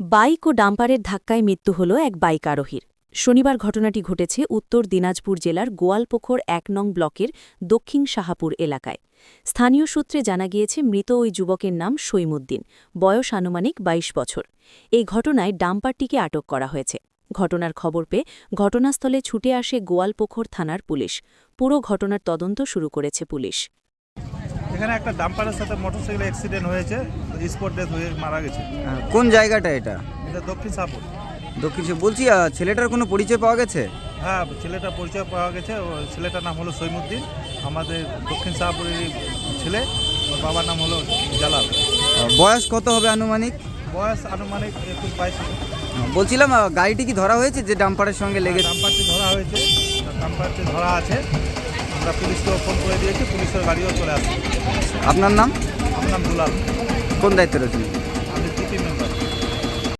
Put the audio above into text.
Bike ও ডাম্পারের ধাক্কায় মৃত্যু হল এক বাইক আরোহীর। শনিবার ঘটনাটি ঘটেছে উত্তর দিনাজপুর জেলার গোয়ালপুকুর ১ নং ব্লকের দক্ষিণ শাহাপুর এলাকায়। স্থানীয় সূত্রে জানা গিয়েছে মৃত ওই যুবকের নাম সৈমুদ্দিন, বয়স আনুমানিক ২২ বছর। এই ঘটনায় ডাম্পারটিকে আটক করা হয়েছে। ঘটনার খবর পেয়ে ঘটনাস্থলে ছুটে আসে গোয়ালপুকুর থানার পুলিশ। পুরো ঘটনার তদন্ত শুরু করেছে পুলিশ। এখানে একটা ডাম্পারের সাথে মোটরসাইকেল অ্যাক্সিডেন্ট হয়েছে, স্পট ডেথ হয়ে মারা গেছে। কোন জায়গাটা এটা? এটা দক্ষিণ শাহপুর। দক্ষিণ বলছি, ছেলেটার কোনো পরিচয় পাওয়া গেছে? হ্যাঁ, ছেলেটার পরিচয় পাওয়া গেছে। ছেলেটার নাম হলো সৈমুদ্দিন, আমাদের দক্ষিণ শাহপুরের ছেলে। ওর বাবার নাম হলো জালাল। বয়স কত হবে আনুমানিক? বয়স আনুমানিক 21-22 হবে। বলছিলাম, গাড়িটি কি ধরা হয়েছে যে ডাম্পারের সঙ্গে লেগে? ডাম্পারটি ধরা হয়েছে, ডাম্পারটি ধরা আছে। আমরা পুলিশকেও ফোন করে দিয়েছি, পুলিশের গাড়িও চলে আসছে। আপনার নাম? আমার নাম দুলাল। কোন দায়িত্বে রয়েছেন?